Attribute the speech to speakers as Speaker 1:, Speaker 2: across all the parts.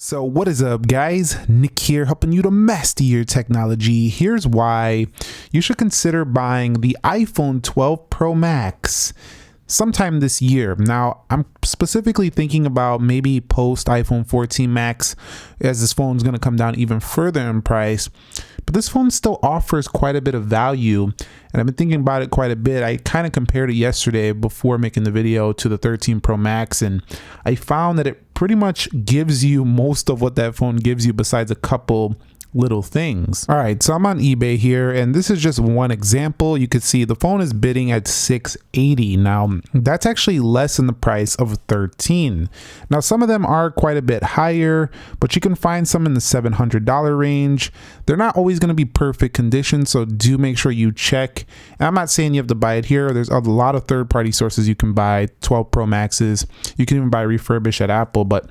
Speaker 1: So what is up, guys? Nick here, helping you to master your technology. Here's why you should consider buying the iPhone 12 Pro Max sometime this year. Now, I'm specifically thinking about maybe post iPhone 14 Max, as this phone is going to come down even further in price. But this phone still offers quite a bit of value, and I've been thinking about it quite a bit. I kind of compared it yesterday before making the video to the 13 Pro Max, and I found that it pretty much gives you most of what that phone gives you besides a couple little things. All right, so I'm on eBay here, and this is just one example. You could see the phone is bidding at $680. Now, that's actually less than the price of 13. Now, some of them are quite a bit higher, but you can find some in the $700 range. They're not always going to be perfect condition, so do make sure you check. And I'm not saying you have to buy it here. There's a lot of third-party sources you can buy 12 Pro Maxes. You can even buy refurbished at Apple, but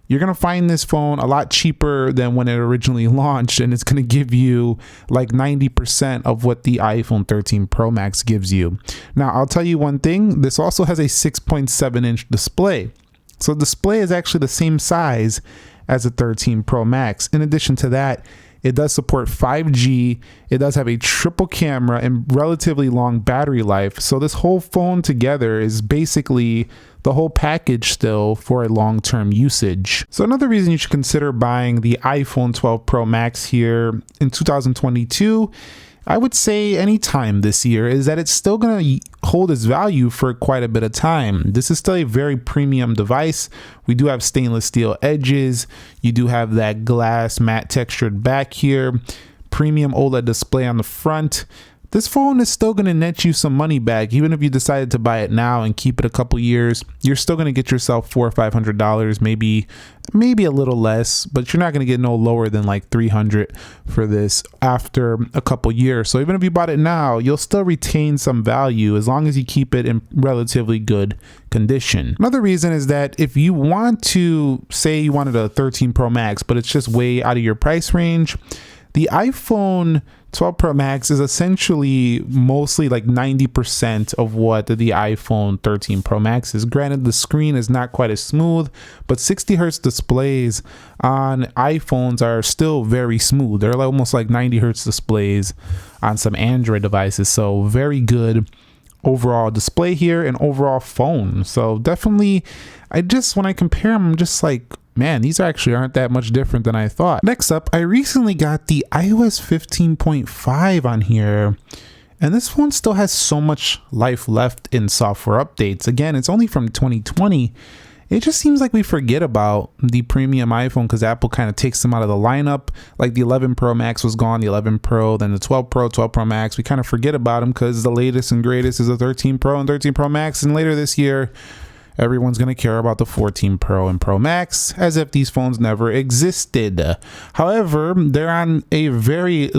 Speaker 1: you're going to find this phone a lot cheaper than when it originally launched, and it's going to give you like 90% of what the iPhone 13 Pro Max gives you. Now, I'll tell you one thing. This also has a 6.7-inch display. So the display is actually the same size as a 13 Pro Max. In addition to that, it does support 5G. It does have a triple camera and relatively long battery life. So this whole phone together is basically the whole package still for a long-term usage. So another reason you should consider buying the iPhone 12 Pro Max here in 2022, I would say anytime this year, is that it's still going to hold its value for quite a bit of time. This is still a very premium device. We do have stainless steel edges. You do have that glass matte textured back here. Premium OLED display on the front. This phone is still going to net you some money back. Even if you decided to buy it now and keep it a couple years, you're still going to get yourself $400 or $500, maybe a little less, but you're not going to get no lower than like $300 for this after a couple years. So even if you bought it now, you'll still retain some value as long as you keep it in relatively good condition. Another reason is that if you want to say you wanted a 13 Pro Max, but it's just way out of your price range, the iPhone 12 Pro Max is essentially mostly like 90% of what the iPhone 13 Pro Max is. Granted, the screen is not quite as smooth, but 60 hertz displays on iPhones are still very smooth. They're almost like 90 hertz displays on some Android devices. So very good overall display here and overall phone. So definitely, when I compare them, I'm just like, man, these actually aren't that much different than I thought. Next up, I recently got the iOS 15.5 on here, and this phone still has so much life left in software updates. Again, it's only from 2020. It just seems like we forget about the premium iPhone because Apple kind of takes them out of the lineup. Like the 11 Pro Max was gone, the 11 Pro, then the 12 Pro, 12 Pro Max. We kind of forget about them because the latest and greatest is the 13 Pro and 13 Pro Max, and later this year, everyone's going to care about the 14 Pro and Pro Max as if these phones never existed. However, they're on a very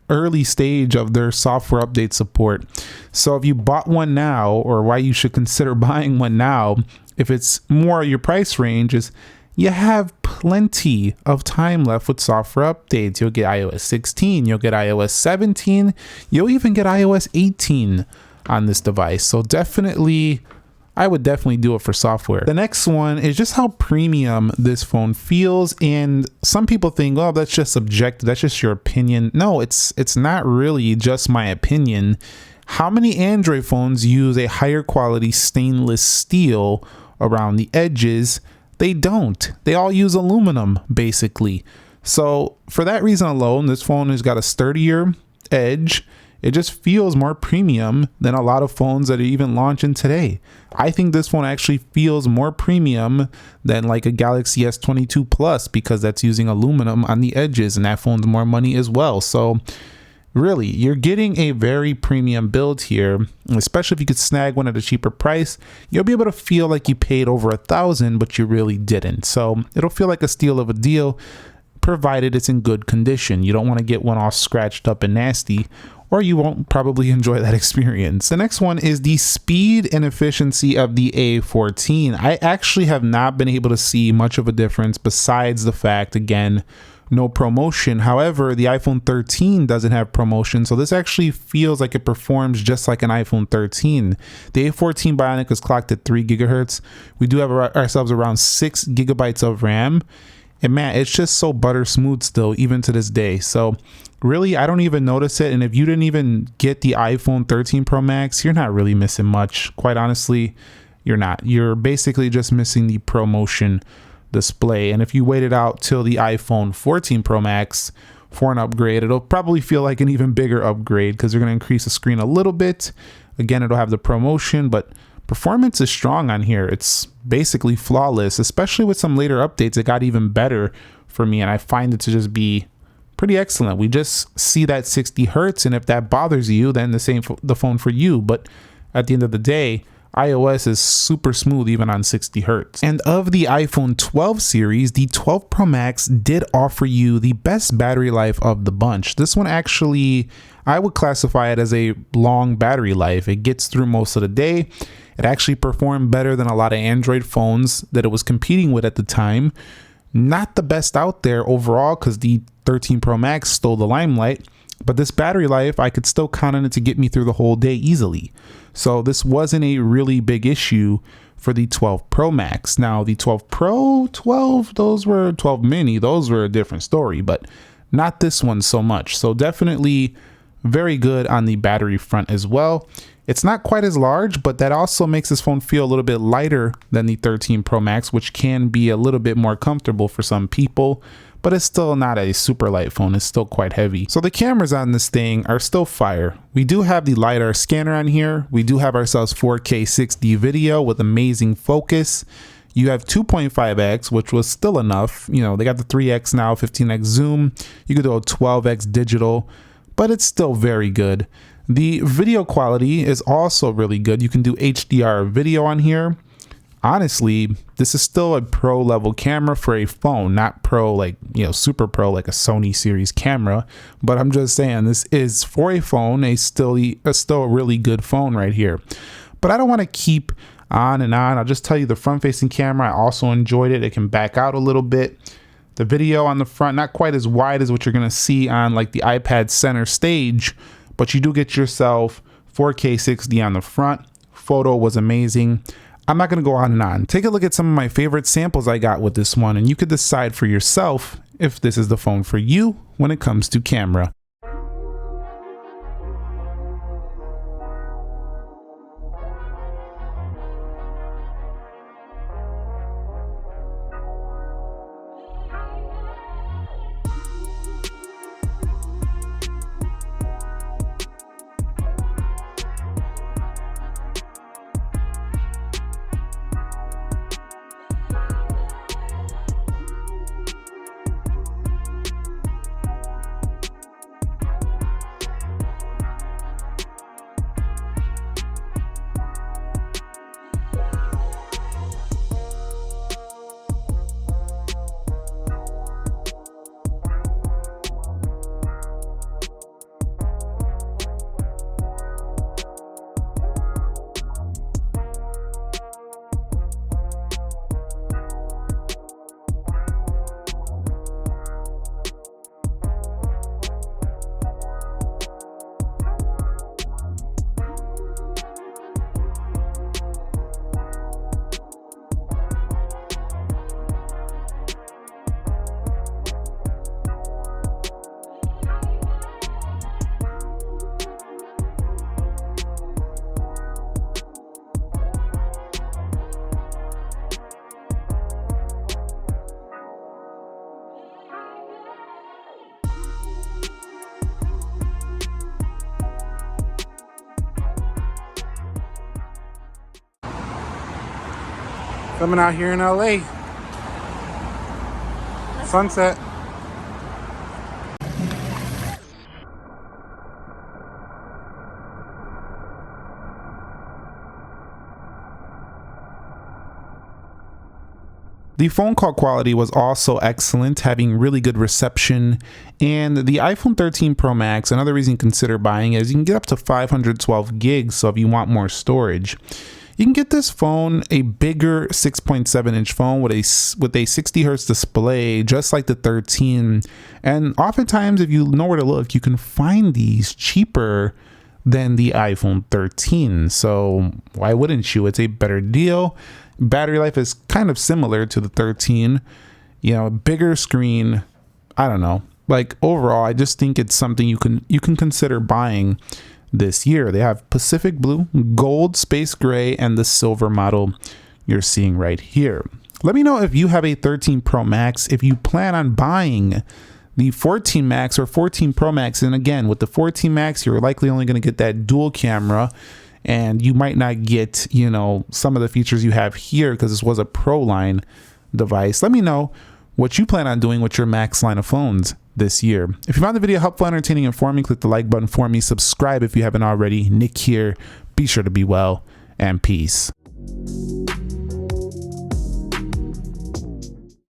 Speaker 1: early stage of their software update support. So if you bought one now, or why you should consider buying one now, if it's more your price range, is you have plenty of time left with software updates. You'll get iOS 16, you'll get iOS 17, you'll even get iOS 18 on this device. So I would definitely do it for software. The next one is just how premium this phone feels. And some people think, oh, that's just subjective. That's just your opinion. No, it's not really just my opinion. How many Android phones use a higher quality stainless steel around the edges? They don't. They all use aluminum, basically. So for that reason alone, this phone has got a sturdier edge. It just feels more premium than a lot of phones that are even launching today. I think this phone actually feels more premium than like a Galaxy S22 Plus because that's using aluminum on the edges, and that phone's more money as well. So really, you're getting a very premium build here, especially if you could snag one at a cheaper price. You'll be able to feel like you paid over $1,000, but you really didn't. So it'll feel like a steal of a deal, provided it's in good condition. You don't want to get one all scratched up and nasty, or you won't probably enjoy that experience. The next one is the speed and efficiency of the A14. I actually have not been able to see much of a difference besides the fact, again, no promotion. However, the iPhone 13 doesn't have promotion, so this actually feels like it performs just like an iPhone 13. The A14 Bionic is clocked at 3 gigahertz. We do have ourselves around 6 gigabytes of RAM. And man, it's just so butter smooth still, even to this day. So really, I don't even notice it. And if you didn't even get the iPhone 13 Pro Max, you're not really missing much. Quite honestly, you're not. You're basically just missing the ProMotion display. And if you waited out till the iPhone 14 Pro Max for an upgrade, it'll probably feel like an even bigger upgrade because they're going to increase the screen a little bit. Again, it'll have the ProMotion, but performance is strong on here. It's basically flawless, especially with some later updates. It got even better for me, and I find it to just be pretty excellent. We just see that 60 hertz, and if that bothers you, then the phone for you. But at the end of the day, iOS is super smooth even on 60 hertz. And of the iPhone 12 series, the 12 Pro Max did offer you the best battery life of the bunch. This one actually, I would classify it as a long battery life. It gets through most of the day. It actually performed better than a lot of Android phones that it was competing with at the time. Not the best out there overall because the 13 Pro Max stole the limelight, but this battery life, I could still count on it to get me through the whole day easily. So this wasn't a really big issue for the 12 Pro Max. Now the 12 Pro, 12, those were 12 mini, those were a different story, but not this one so much. So definitely very good on the battery front as well. It's not quite as large, but that also makes this phone feel a little bit lighter than the 13 Pro Max, which can be a little bit more comfortable for some people, but it's still not a super light phone. It's still quite heavy. So the cameras on this thing are still fire. We do have the LiDAR scanner on here. We do have ourselves 4K 60 video with amazing focus. You have 2.5x, which was still enough. You know, they got the 3x now, 15x zoom. You could do a 12x digital, but it's still very good. The video quality is also really good. You can do HDR video on here. Honestly, this is still a pro level camera for a phone, not pro like, you know, super pro like a Sony series camera. But I'm just saying this is for a phone, still a really good phone right here. But I don't want to keep on and on. I'll just tell you the front facing camera, I also enjoyed it. It can back out a little bit. The video on the front, not quite as wide as what you're going to see on like the iPad center stage, but you do get yourself 4K 60 on the front. Photo was amazing. I'm not going to go on and on. Take a look at some of my favorite samples I got with this one, and you could decide for yourself if this is the phone for you when it comes to camera. Coming out here in LA. Sunset. The phone call quality was also excellent, having really good reception. And the iPhone 13 Pro Max, another reason to consider buying it is you can get up to 512 gigs, so if you want more storage. You can get this phone a bigger 6.7 inch phone with a 60 hertz display, just like the 13. And oftentimes, if you know where to look, you can find these cheaper than the iPhone 13. So why wouldn't you? It's a better deal. Battery life is kind of similar to the 13. you know, bigger screen. I don't know. Like overall, I just think it's something you can consider buying this year. They have Pacific Blue, Gold, Space Gray, and the silver model you're seeing right here. Let me know if you have a 13 Pro Max, if you plan on buying the 14 Max or 14 Pro Max. And again, with the 14 Max, you're likely only going to get that dual camera, and you might not get, you know, some of the features you have here because this was a Pro line device. Let me know what you plan on doing with your Max line of phones this year. If you found the video helpful, entertaining, and informative, click the like button for me. Subscribe if you haven't already. Nick here. Be sure to be well, and peace.